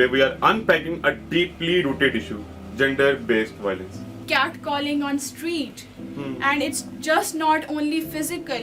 Today we are unpacking a deeply rooted issue, gender-based violence. Catcalling on street, and it's just not only physical,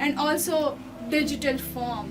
and also digital form.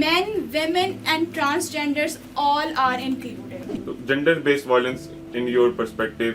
Men, women and transgenders all are included. So, gender-based violence in your perspective.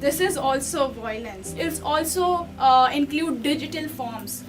this is also violence. It's also include digital forms.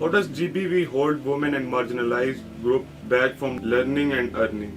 How does GBV hold women and marginalized group back from learning and earning?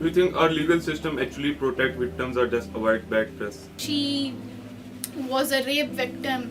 Do you think our legal system actually protect victims or just avoid bad press? She was a rape victim.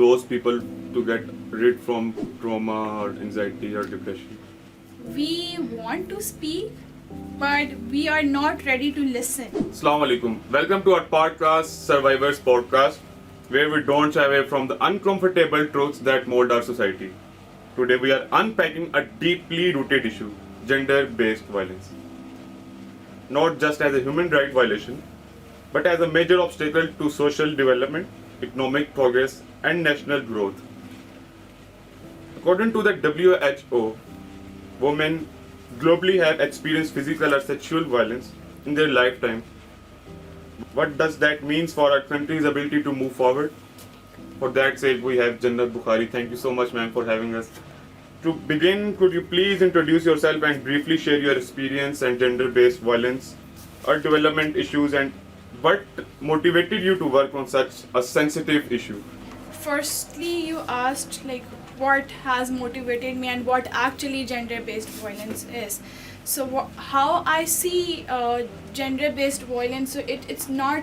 those people to get rid from trauma or anxiety or depression? We want to speak, but we are not ready to listen. Assalamu alaikum. Welcome to our podcast, Survivors Podcast, where we don't shy away from the uncomfortable truths that mold our society. Today we are unpacking a deeply rooted issue, gender-based violence. Not just as a human right violation, but as a major obstacle to social development, economic progress, and national growth. According to the WHO, women globally have experienced physical or sexual violence in their lifetime. What does that mean for our country's ability to move forward? For that sake, we have Jannat Bukhari. Thank you so much, ma'am, for having us. To begin, could you please introduce yourself and briefly share your experience and gender-based violence or development issues and what motivated you to work on such a sensitive issue? Firstly, you asked like what has motivated me and what actually gender-based violence is. So how I see gender-based violence, so it's not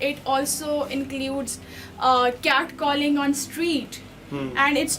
It also includes catcalling on street. And it's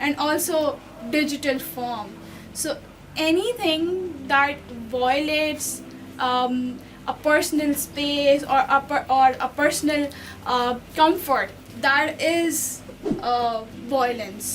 and also digital form. So anything that violates a personal space or a personal comfort, that is violence.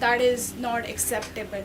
that is not acceptable.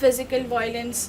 physical violence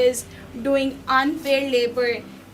is doing unpaid labor,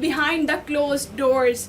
behind the closed doors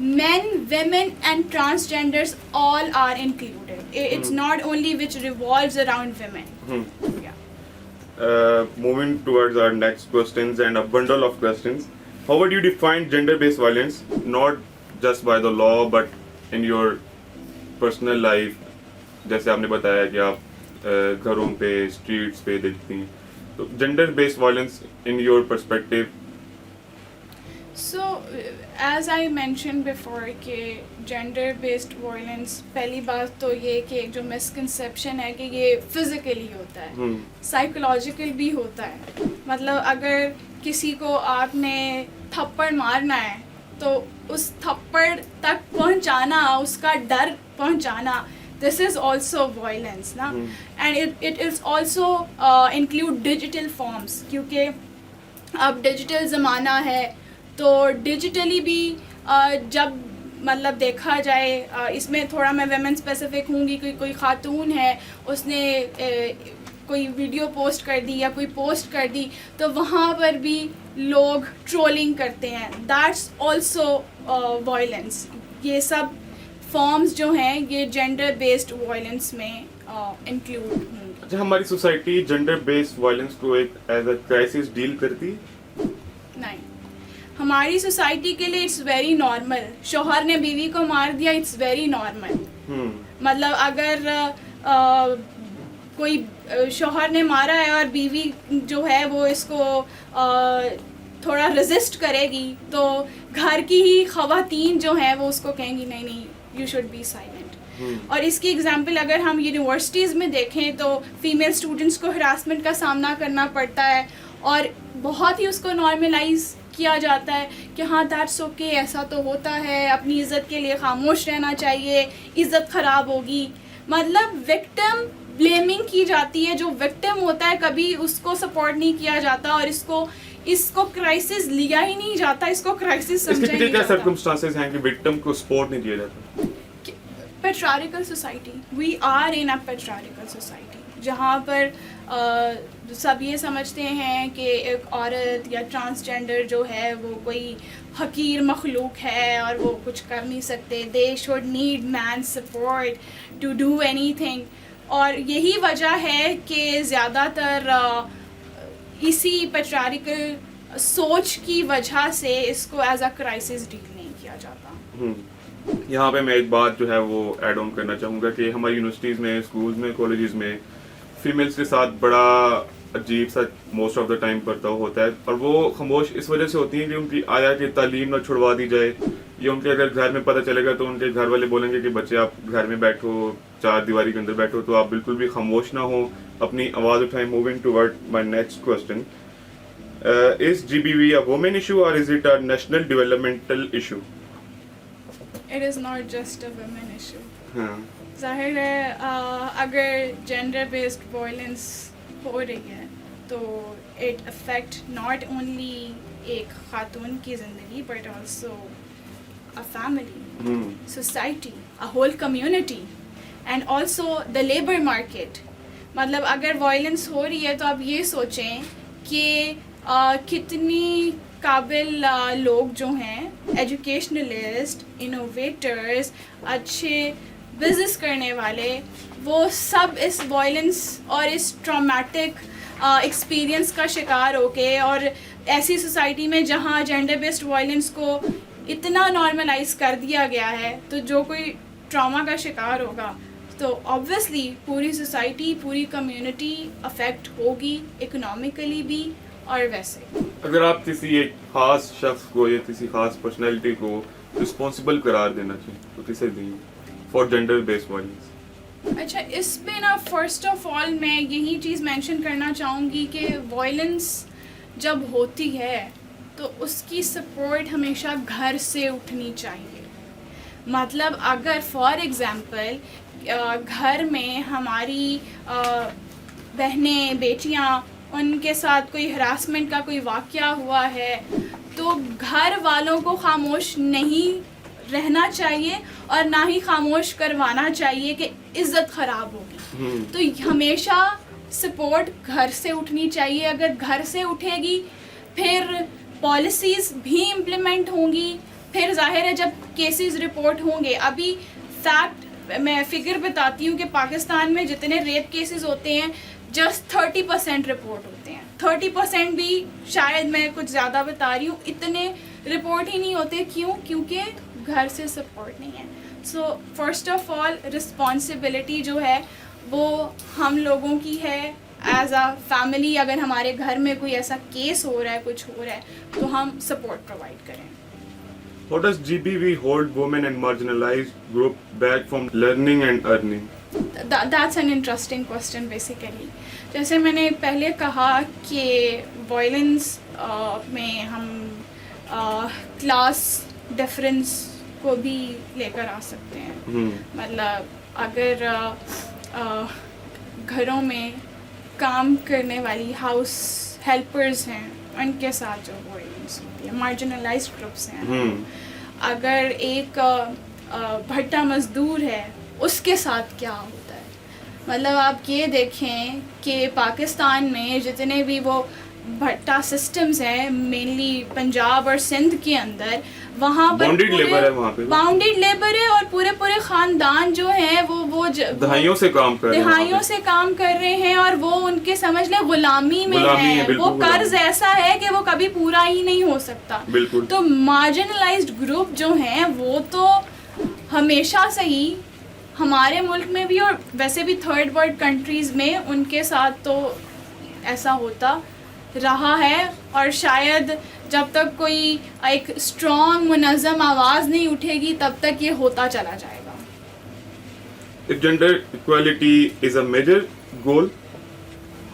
men, women and transgenders all are included. It's not only which revolves around women. Yeah. Moving towards our next questions and a bundle of questions. How would you define gender-based violence, not just by the law but in your personal life? جیسے آپ نے بتایا کہ آپ گھروں پہ streets پہ دیکھتی ہیں, تو gender based violence in your perspective. So as I mention before کہ جینڈر بیسڈ وائلنس, پہلی بات تو یہ کہ جو مسکنسیپشن ہے کہ یہ فزیکلی ہوتا ہے, سائیکولوجیکل بھی ہوتا ہے. مطلب اگر کسی کو آپ نے تھپڑ مارنا ہے تو اس تھپڑ تک پہنچانا, اس کا ڈر پہنچانا, دس از آلسو وائلنس نا. And it is also include digital forms, کیونکہ اب ڈیجیٹل زمانہ ہے تو ڈیجیٹلی بھی جب مطلب دیکھا جائے, اس میں تھوڑا میں ویمن اسپیسیفک ہوں گی, کوئی خاتون ہے اس نے کوئی ویڈیو پوسٹ کر دی یا کوئی پوسٹ کر دی تو وہاں پر بھی لوگ ٹرولنگ کرتے ہیں, دیٹس آلسو وائلنس. یہ سب فارمز جو ہیں یہ جینڈر بیسڈ وائلنس میں انکلوڈ ہوں گے. اچھا, ہماری سوسائٹی جینڈر بیسڈ وائلنس کو ایک ایز اے کرائسس ڈیل کرتی؟ نہیں, ہماری سوسائٹی کے لیے اٹس ویری نارمل. شوہر نے بیوی کو مار دیا, اٹس ویری نارمل. مطلب اگر کوئی شوہر نے مارا ہے اور بیوی جو ہے وہ اس کو تھوڑا ریزسٹ کرے گی تو گھر کی ہی خواتین جو ہیں وہ اس کو کہیں گی نہیں نہیں یو شوڈ بی سائلنٹ. اور اس کی اگزامپل اگر ہم یونیورسٹیز میں دیکھیں تو فیمیل اسٹوڈنٹس کو ہراسمنٹ کا سامنا کرنا پڑتا ہے اور بہت ہی اس کو نارملائز کیا جاتا ہے کہ ہاں دیٹس اوکے, ایسا تو ہوتا ہے, اپنی عزت کے لیے خاموش رہنا چاہیے, عزت خراب ہوگی. مطلب وکٹم بلیمنگ کی جاتی ہے, جو وکٹم ہوتا ہے کبھی اس کو سپورٹ نہیں کیا جاتا اور اس کو کرائسس لیا ہی نہیں جاتا, اس کو کرائسس سمجھا ہی نہیں جاتا. کیا سرکمسٹانسز ہیں کہ وکٹم کو سپورٹ نہیں دیا جاتا؟ Patriarchal society, we are in a patriarchal society جہاں پر سب یہ سمجھتے ہیں کہ ایک عورت یا ٹرانسجینڈر جو ہے وہ کوئی حقیر مخلوق ہے اور وہ کچھ کر نہیں سکتے, they should need men support to do anything. اور یہی وجہ ہے کہ زیادہ تر اسی پیٹریارکل سوچ کی وجہ سے اس کو ایز اے کرائسس ڈیل نہیں کیا جاتا. یہاں پہ میں ایک بات جو ہے وہ ایڈ آن کرنا چاہوں گا کہ ہماری یونیورسٹیز میں, اسکولز میں, کالجز میں فیمیلس کے ساتھ بڑا عجیب سا موسٹ آف دا ٹائم برتاؤ ہوتا ہے, اور وہ خاموش اس وجہ سے ہوتی ہیں کہ ان کی آیا کہ تعلیم نہ چھڑوا دی جائے, یا ان کے اگر گھر میں پتہ چلے گا تو ان کے گھر والے بولیں گے کہ بچے آپ گھر میں بیٹھو, چار دیواری کے اندر بیٹھو, تو آپ بالکل بھی خاموش نہ ہوں, اپنی آواز اٹھائیں. Moving toward my next question, is G B V a woman issue or is it a national developmental issue? It is not just a women issue. ہاں, ظاہر ہے اگر جینڈر بیسڈ وائلنس ہو رہی ہے تو اٹ افیکٹ ناٹ اونلی ایک خاتون کی زندگی but also a family, society, a whole community and also the labour market. مطلب اگر وائلنس ہو رہی ہے تو آپ یہ سوچیں کہ کتنی قابل لوگ جو ہیں, ایجوکیشنلسٹ, انوویٹرز, اچھے بزنس کرنے والے, وہ سب اس وائلنس اور اس ٹرامیٹک ایکسپیرئنس کا شکار ہو کے, اور ایسی سوسائٹی میں جہاں جینڈر بیسڈ وائلنس کو اتنا نارملائز کر دیا گیا ہے, تو جو کوئی ٹراما کا شکار ہوگا تو آبویسلی پوری سوسائٹی, پوری کمیونٹی افیکٹ ہوگی, اکنامکلی بھی اور ویسے. اگر آپ کسی ایک خاص شخص کو یا کسی خاص پرسنالٹی کو رسپانسبل قرار دینا چاہیں تو کسے دیں فار جینڈر بیسڈ وائلنس؟ اچھا, اس پہ نا فرسٹ آف آل میں یہی چیز مینشن کرنا چاہوں گی کہ وائلنس جب ہوتی ہے تو اس کی سپورٹ ہمیشہ گھر سے اٹھنی چاہیے. مطلب اگر فار ایگزامپل گھر میں ہماری بہنیں, بیٹیاں, ان کے ساتھ کوئی ہراسمنٹ کا کوئی واقعہ ہوا ہے تو گھر والوں کو خاموش نہیں رہنا چاہیے اور نہ ہی خاموش کروانا چاہیے کہ عزت خراب ہوگی. تو ہمیشہ سپورٹ گھر سے اٹھنی چاہیے. اگر گھر سے اٹھے گی پھر پالیسیز بھی امپلیمنٹ ہوں گی, پھر ظاہر ہے جب کیسز رپورٹ ہوں گے. ابھی فیکٹ میں فگر بتاتی ہوں کہ پاکستان میں جتنے ریپ کیسز ہوتے ہیں جسٹ 30% رپورٹ ہوتے ہیں. 30% بھی شاید میں کچھ زیادہ بتا رہی ہوں, اتنے رپورٹ ہی نہیں ہوتے. کیوں؟ کیونکہ گھر سے سپورٹ نہیں ہے. So first of all responsibility جو ہے وہ ہم لوگوں کی ہے ایز اے فیملی. اگر ہمارے گھر میں کوئی ایسا کیس ہو رہا ہے, کچھ ہو رہا ہے, تو ہم سپورٹ پرووائڈ کریں. How does GBV hold women and marginalized group back from learning and earning? That's an interesting question basically. جیسے میں نے پہلے کہا کہ وائلنس میں ہم کلاس ڈفرینس کو بھی لے کر آ سکتے ہیں. مطلب اگر گھروں میں کام کرنے والی ہاؤس ہیلپرز ہیں ان کے ساتھ جو وائلنس ہوتی ہے, مارجنلائزڈ گروپس ہیں. اگر ایک بھٹا مزدور ہے اس کے ساتھ کیا ہوتا ہے. مطلب آپ یہ دیکھیں کہ پاکستان میں جتنے بھی وہ بھٹا سسٹمز ہیں مینلی پنجاب اور سندھ کے اندر, وہاں پر باؤنڈیڈ لیبر ہے اور پورے خاندان جو ہیں وہ دہائیوں سے کام کر رہے ہیں اور وہ ان کے سمجھ لیں غلامی میں ہیں. وہ قرض ایسا ہے کہ وہ کبھی پورا ہی نہیں ہو سکتا. تو مارجنلائزڈ گروپ جو ہیں وہ تو ہمیشہ سے ہی ہمارے ملک میں بھی اور ویسے بھی تھرڈ ورلڈ کنٹریز میں ان کے ساتھ تو ایسا ہوتا رہا ہے, اور شاید جب تک کوئی ایک اسٹرانگ منظم آواز نہیں اٹھے گی تب تک یہ ہوتا چلا جائے گا. If gender equality is a major goal,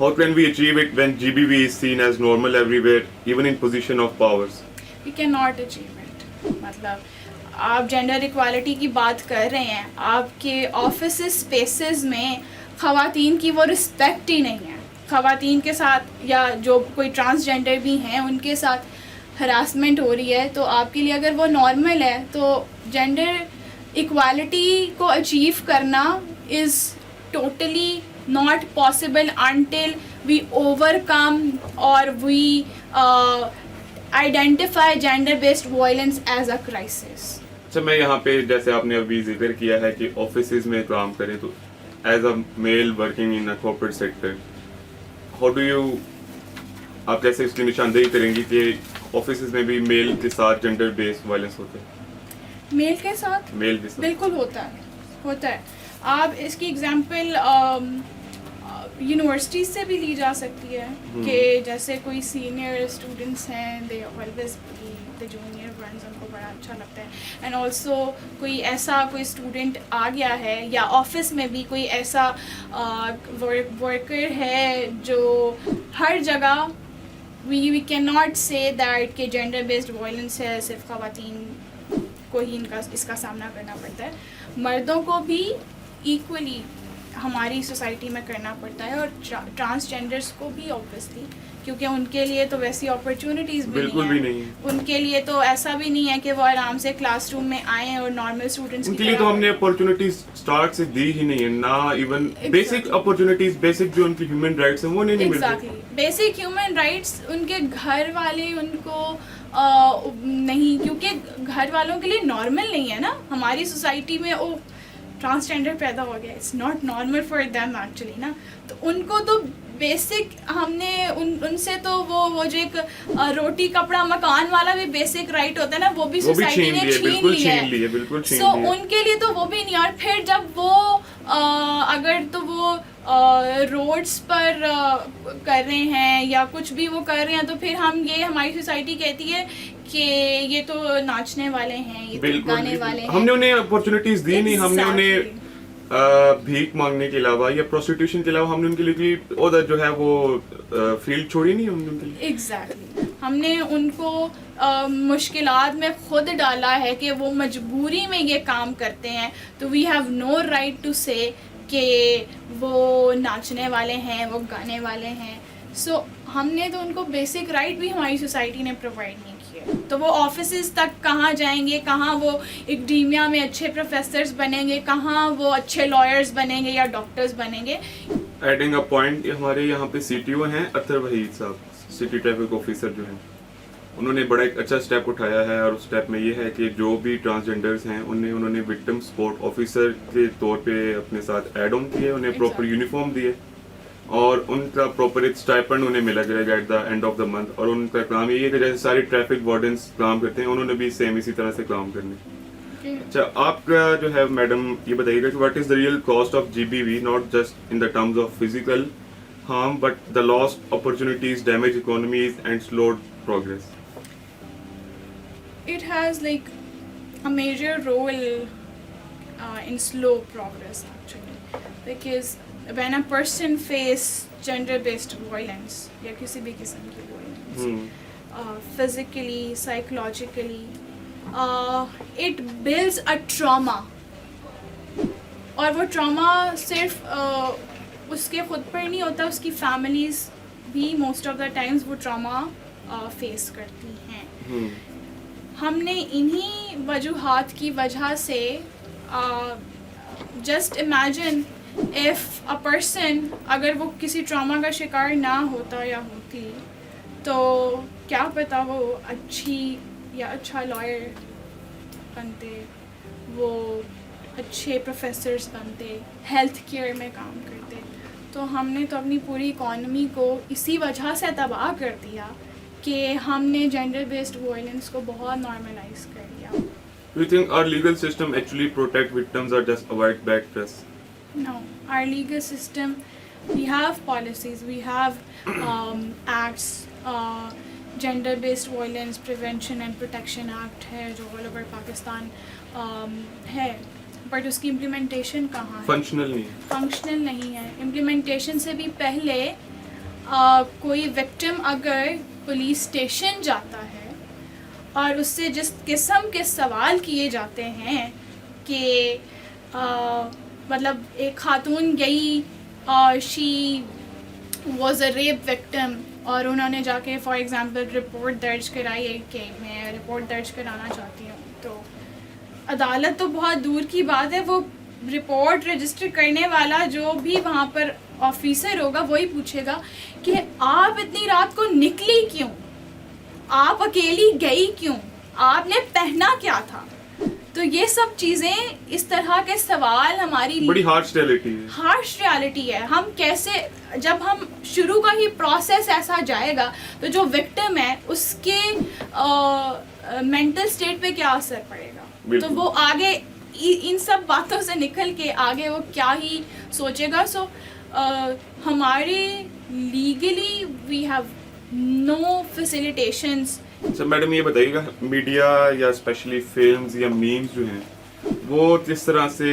how can we achieve it when GBV is seen as normal everywhere, even in position of powers? We cannot achieve it. مطلب آپ جینڈر ایکوالٹی کی بات کر رہے ہیں, آپ کے آفس اسپیسز میں خواتین کی وہ رسپیکٹ ہی نہیں ہے. خواتین کے ساتھ یا جو کوئی ٹرانسجینڈر بھی ہیں ان کے ساتھ ہراسمنٹ ہو رہی ہے, تو آپ کے لیے اگر وہ نارمل ہے تو جینڈر ایکوالٹی کو اچیو کرنا is totally not possible until we overcome اور we identify gender based violence as a crisis. اچھا, میں یہاں پہ جیسے آپ نے ابھی ذکر کیا ہے کہ آفیسز میں کام کریں, تو as a male working in a corporate sector, how do you, آپ کیسے اس کی نشاندہی کریں گی کہ آفیسز میں بھی میل کے ساتھ جینڈر بیسڈ وائلنس ہوتا ہے؟ میل کے ساتھ بالکل ہوتا ہے. آپ اس کی ایگزامپل یونیورسٹیز سے بھی لی جا سکتی ہے کہ جیسے کوئی سینئر اسٹوڈنٹس ہیں, they always the junior ones, ان کو بڑا اچھا لگتا ہے. اینڈ آلسو کوئی ایسا کوئی اسٹوڈنٹ آ گیا ہے یا آفس میں بھی کوئی ایسا ورکر ہے جو ہر جگہ وی کین ناٹ سے دیٹ کہ جینڈر بیسڈ وائلنس ہے صرف خواتین کو ہی اس کا سامنا کرنا پڑتا ہے. مردوں کو بھی ایکولی ہماری سوسائٹی میں کرنا پڑتا ہے, اور ٹرانسجینڈرس کو بھی اوبویسلی, کیونکہ ان کے لیے تو ویسی اپرچونیٹیز بھی نہیں ہیں. ان کے لیے تو ایسا بھی نہیں ہے کہ وہ آرام سے کلاس روم میں آئیں اور نارمل اسٹوڈنٹس ان کے لیے تو ہم نے اپرچونیٹیز اسٹارٹ سے دی ہی نہیں ہے, نہ ایون بیسک اپرچونیٹیز, بیسک جو ان کی ہیومن رائٹس ہیں وہ نہیں ملتے. ایگزیکٹلی, بیسک ہیومن رائٹس ان کے گھر والے ان کو نہیں, کیونکہ گھر والوں کے لیے نارمل نہیں ہے نا. ہماری سوسائٹی میں او ٹرانسجینڈر پیدا ہو گیا, it's not normal for them actually نا. تو ان کو تو بیسک ہم نے ان سے تو وہ جو ایک روٹی کپڑا مکان والا بھی بیسک رائٹ ہوتا ہے نا, وہ بھی سوسائٹی نے چھین لیا ہے. سو ان کے لیے تو وہ بھی نہیں. اور پھر جب وہ اگر تو وہ روڈس پر کر رہے ہیں یا کچھ بھی وہ کر رہے ہیں, تو پھر ہماری سوسائٹی کہتی ہے کہ یہ تو ناچنے والے ہیں, یہ تو گانے والے ہیں. ہم نے انہیں اپرچونیٹیز دی نہیں, ہم نے انہیں بھیک مانگنے کے علاوہ یا پروسٹیٹیوشن کے علاوہ ہم نے ان کے لیے ادھر جو ہے وہ فیلڈ چھوڑی نہیں. ہم نے ان کے لیے ایگزیکٹلی ہم نے ان کو مشکلات میں خود ڈالا ہے کہ وہ مجبوری میں یہ کام کرتے ہیں. تو we have no right to say کہ وہ ناچنے والے ہیں, وہ گانے والے ہیں. سو ہم نے تو ان کو بیسک رائٹ بھی ہماری سوسائٹی نے پرووائڈ نہیں کیے. تو وہ آفیسز تک کہاں جائیں گے, کہاں وہ اکیڈیمیا میں اچھے پروفیسرز بنیں گے, کہاں وہ اچھے لائرز بنیں گے یا ڈاکٹرز بنیں گے. ایڈنگ اے پوائنٹ, ہمارے یہاں پہ سی ٹی او ہیں اطہر وحید صاحب, سٹی ٹریفک آفیسر جو ہیں, انہوں نے بڑا ایک اچھا اسٹیپ اٹھایا ہے. اور اس اسٹیپ میں یہ ہے کہ جو بھی ٹرانسجینڈرز ہیں انہوں نے وکٹم سپورٹ آفیسر کے طور پہ اپنے ساتھ ایڈ آن کیے, انہیں پراپر یونیفارم دیے, اور ان کا پراپر ایک اسٹائپنڈ انہیں ملا کرے گا at the end of the month. اور ان کا کام یہ ہے کہ جیسے سارے ٹریفک وارڈنس کام کرتے ہیں انہوں نے بھی سیم اسی طرح سے کام کرنے. Okay. اچھا آپ کا جو ہے میڈم یہ بتائیے گا کہ what is the real cost of GBV, not just in the terms of physical harm but the last opportunities, damage economies and slowed progress. It has like a major role in slow progress actually, because when a person face gender based violence یا کسی بھی قسم کی violence, physically, psychologically, it builds a trauma, اور وہ trauma صرف اس کے خود پر نہیں ہوتا, اس کی فیملیز بھی موسٹ آف دا ٹائمز وہ ٹراما فیس کرتی ہیں. ہم نے انہی وجوہات کی وجہ سے just imagine if a person اگر وہ کسی ٹراما کا شکار نہ ہوتا یا ہوتی تو کیا پتہ وہ اچھی یا اچھا لائر بنتے, وہ اچھے پروفیسرز بنتے, ہیلتھ کیئر میں کام کرتے. تو ہم نے تو اپنی پوری اکانومی کو اسی وجہ سے تباہ کر دیا کہ ہم نے جینڈر بیسڈ وائلنس کو بہت نارملائز کر دیا. Do you think our legal system actually protect victims or just avoid bad press? No, our legal system, we have policies, we have acts, gender based violence prevention and protection act ہے جو all over Pakistan ہے, but اس کی implementation کہاں ہے؟ Functional نہیں, functional نہیں ہے. Implementation سے بھی پہلے کوئی وکٹم اگر پولیس اسٹیشن جاتا ہے اور اس سے جس قسم کے سوال کیے جاتے ہیں کہ مطلب ایک خاتون گئی اور she was a rape victim اور انہوں نے جا کے فار ایگزامپل رپورٹ درج کرائی کہ میں رپورٹ درج کرانا چاہتی ہوں, تو عدالت تو بہت دور کی بات ہے, وہ رپورٹ رجسٹر کرنے والا جو بھی وہاں پر آفیسر ہوگا وہی پوچھے گا کہ آپ اتنی رات کو نکلی کیوں, آپ اکیلی گئی کیوں, آپ نے پہنا کیا تھا. تو یہ سب چیزیں, اس طرح کے سوال ہماری بڑی ہارش ریالٹی ہے. ہم کیسے, جب ہم شروع کا ہی پروسیس ایسا جائے گا تو جو وکٹم ہے اس کے مینٹل اسٹیٹ پہ کیا اثر پڑے گا, تو وہ آگے ان سب باتوں سے نکل کے آگے وہ کیا ہی سوچے گا. سو ہمارے legally we have no facilitations. Sir madam یہ بتائیے گا میڈیا یا اسپیشلی فلمز یا میمز جو ہیں وہ کس طرح سے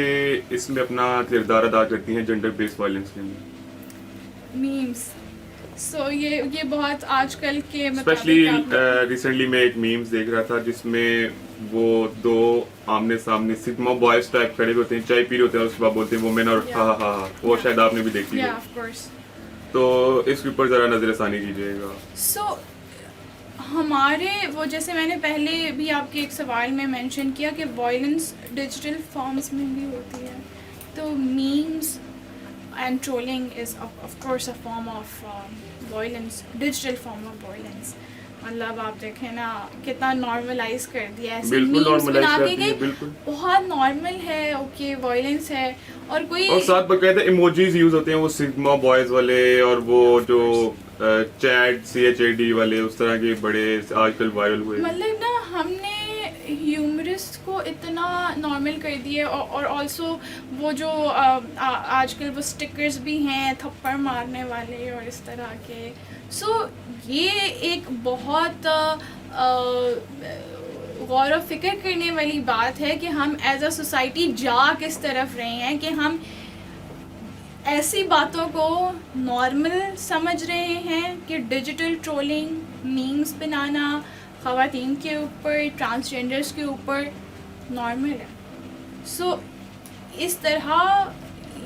اس میں اپنا کردار ادا کرتی ہیں جینڈر بیس وائلنس کے اندر؟ میمس, سو یہ بہت آج کل کے اسپیشلی ریسنٹلی میں ایک میمز دیکھ رہا تھا جس میں وہ دو آمنے سامنے سگما بوائز ٹائپ کھڑے ہوتے ہیں, چائے پی رہے ہوتے ہیں اور اس کے بعد بولتے ہیں وومین اور ہاں ہاں ہاں, وہ شاید آپ نے بھی دیکھی ہے, تو اس کے اوپر ذرا نظر ثانی کیجیے گا. سو ہمارے وہ جیسے میں نے پہلے بھی آپ کے ایک سوال میں مینشن کیا کہ وائلنس ڈیجیٹل فارمز میں بھی ہوتی ہے, تو memes and trolling is of course a form of violence, digital form of violence. مطلب آپ دیکھیں نا کتنا نارملائز کر دیا ہے, ایسے میمز بنا کے کہ بہت نارمل ہے, اوکے وائلنس ہے, اور کوئی اور ساتھ باقاعدہ ایموجیز یوز ہوتے ہیں وہ سگما بوائز والے اور وہ جو چیٹ CHAD والے, اس طرح کے بڑے آج کل وائرل ہوئے. مطلب نا ہم نے ہیومرس کو اتنا نارمل کر دیے, اور آلسو وہ جو آج کل وہ اسٹکرز بھی ہیں تھپڑ مارنے والے اور اس طرح کے. سو یہ ایک بہت غور و فکر کرنے والی بات ہے کہ ہم ایز اے سوسائٹی جا کس طرف رہے ہیں کہ ہم ایسی باتوں کو نارمل سمجھ رہے ہیں کہ ڈیجیٹل ٹرولنگ, میمز بنانا خواتین کے اوپر, ٹرانسجینڈرز کے اوپر نارمل ہے. سو اس طرح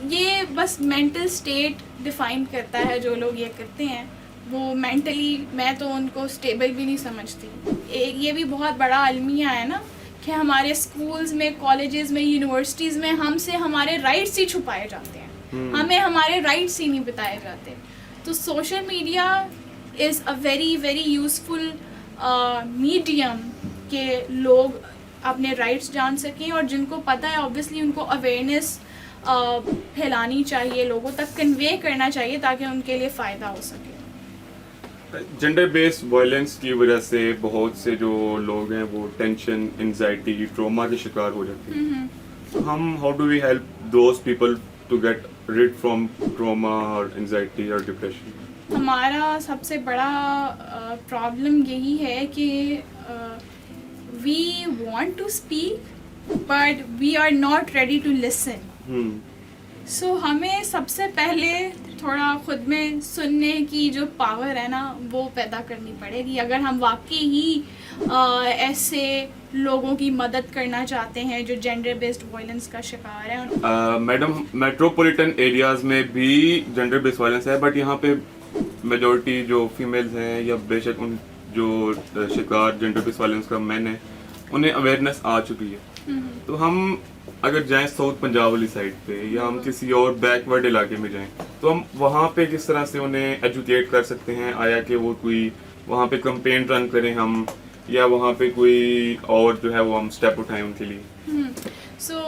یہ بس مینٹل اسٹیٹ ڈیفائن کرتا ہے. جو لوگ یہ کرتے ہیں وہ مینٹلی, میں تو ان کو اسٹیبل بھی نہیں سمجھتی. یہ بھی بہت بڑا المیہ ہے نا کہ ہمارے اسکولز میں, کالجز میں, یونیورسٹیز میں ہم سے ہمارے رائٹس ہی چھپائے جاتے ہیں, ہمیں ہمارے رائٹس ہی نہیں بتائے جاتے. تو social media is a very very useful medium کہ لوگ اپنے رائٹس جان سکیں, اور جن کو پتہ ہے اوبویسلی ان کو اویئرنیس پھیلانی چاہیے, لوگوں تک کنوے کرنا چاہیے تاکہ ان کے لیے فائدہ ہو سکے. جینڈر بیسڈ وائلنس کی وجہ سے بہت سے جو لوگ ہیں وہ ٹینشن، انزائٹی، ٹروما کے شکار ہو جاتے ہیں. تو ہم how do we help those people to get rid from trauma اور انزائٹی اور ڈپریشن؟ ہمارا سب سے بڑا پرابلم یہی ہے کہ we want to speak but we are not ready to listen. So ہمیں سب سے پہلے تھوڑا خود میں سننے کی جو پاور ہے نا وہ پیدا کرنی پڑے گی اگر ہم واقعی ہی ایسے لوگوں کی مدد کرنا چاہتے ہیں جو جینڈر بیسڈ وائلنس کا شکار ہیں. میڈم میٹروپولیٹن ایریاز میں بھی جینڈر بیسڈ وائلنس ہے، بٹ یہاں پہ میجورٹی جو فیمیلز ہیں یا بے شک ان جو شکار جینڈر بیسڈ وائلنس کا مین ہے انہیں اویئرنیس آ چکی ہے. تو ہم اگر جائیں ساؤتھ پنجاب والی سائڈ پہ یا ہم کسی اور بیک ورڈ علاقے میں جائیں تو ہم وہاں پہ کس طرح سے انہیں ایجوکیٹ کر سکتے ہیں؟ آیا کہ وہ کوئی وہاں پہ کمپین رن کریں ہم، یا وہاں پہ کوئی اور جو ہے وہ ہم اسٹیپ اٹھائیں ان کے لیے؟ So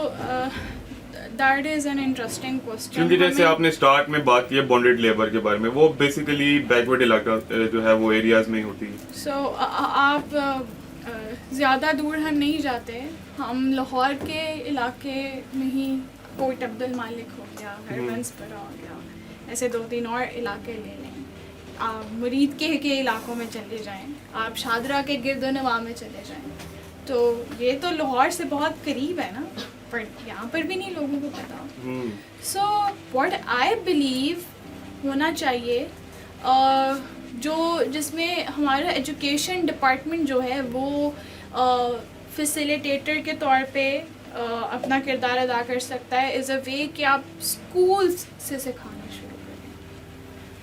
that is an interesting question. کیونکہ جیسے آپ نے اسٹارٹ میں بات کی ہے بانڈیڈ لیبر کے بارے میں، وہ بیسیکلی بیک ورڈ علاقہ جو ہے وہ ایریاز میں ہی ہوتی ہے. سو آپ زیادہ دور ہم نہیں جاتے، ہم لاہور کے علاقے میں ہی کوٹ عبد المالک ہو گیا، ہربنس پورہ ہو گیا، ایسے 2-3 اور علاقے لے لیں. آپ مرید کے علاقوں میں چلے جائیں، آپ شادرہ کے گرد و نواح میں چلے جائیں، تو یہ تو لاہور سے بہت قریب ہے نا، پر یہاں پر بھی نہیں لوگوں کو پتا. سو واٹ آئی بلیو ہونا چاہیے جس میں ہمارا ایجوکیشن ڈپارٹمنٹ جو ہے وہ فیسیلیٹیٹر کے طور پہ اپنا کردار ادا کر سکتا ہے از اے وے کہ آپ اسکولس سے سکھانا شروع کریں.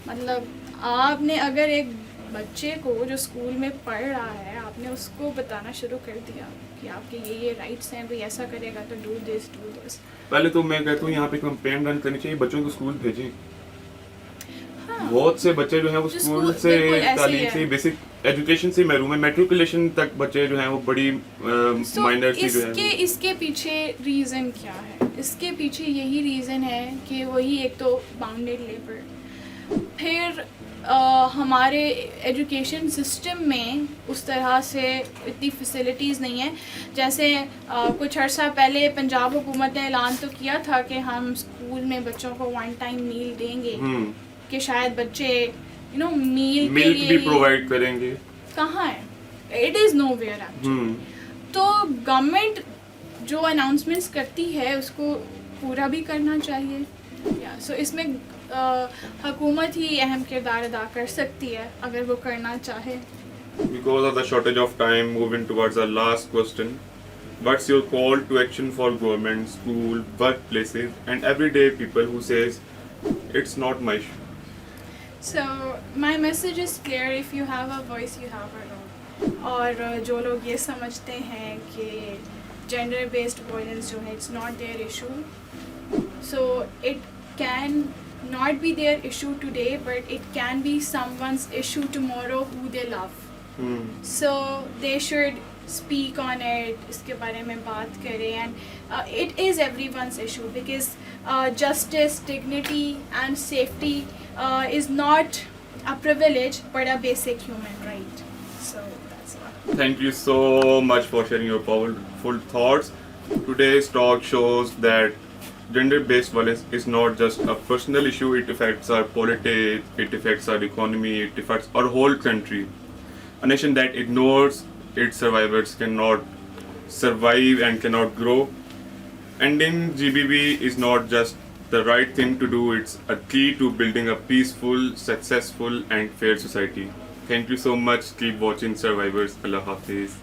مطلب آپ نے اگر ایک بچے کو جو اسکول میں پڑھ رہا ہے آپ نے اس کو بتانا شروع کر دیا کہ آپ کے یہ رائٹس ہیں، کوئی ایسا کرے گا تو ڈو دس ڈو دس. پہلے تو میں کہتا ہوں یہاں پہ کمپین رن کرنی چاہیے، بچوں کو اسکول بھیجیں. بہت سے بچے جو ہیں وہ اسکول سے تعلیم سے بیسک ایجوکیشن سے محروم ہیں، میٹریکولیشن تک بچے جو ہیں وہ بڑی مائنر سی جو ہے. اس کے پیچھے ریزن کیا ہے؟ اس کے پیچھے یہی ریزن ہے کہ وہی ایک تو باؤنڈیڈ لیبر، پھر ہمارے ایجوکیشن سسٹم میں اس طرح سے اتنی فیسلٹیز نہیں ہیں. جیسے کچھ عرصہ پہلے پنجاب حکومت نے اعلان تو کیا تھا کہ ہم اسکول میں بچوں کو 1 ٹائم میل دیں گے، کہ شاید بچے میل بھی پرووائڈ کریں گے. کہاں ہے؟ It is nowhere actually. تو گورنمنٹ جو اناؤنسمنٹس کرتی ہے اس کو پورا بھی کرنا چاہیے. سو اس میں حکومت ہی اہم کردار ادا کر سکتی ہے اگر وہ کرنا چاہے. Because of the shortage of time, moving towards our last question. What's your call to action for government, school, workplaces and everyday people who says it's not my issue? So my message is clear. If you have a voice, you have a role. اور جو لوگ یہ سمجھتے ہیں کہ gender based violence جو ہے it's not their issue, so it can not be their issue today but it can be someone's issue tomorrow who they love. So they should speak on it, اس کے بارے میں بات کریں. And it is everyone's issue because justice, dignity and safety is not a privilege but a basic human right. So that's all. Thank you so much for sharing your powerful thoughts. Today's talk shows that gender-based violence is not just a personal issue, it affects our politics, it affects our economy, it affects our whole country. A nation that ignores its survivors cannot survive and cannot grow. Ending GBV is not just the right thing to do, it's a key to building a peaceful, successful and fair society. Thank you so much. Keep watching Survivors. Allah Hafiz.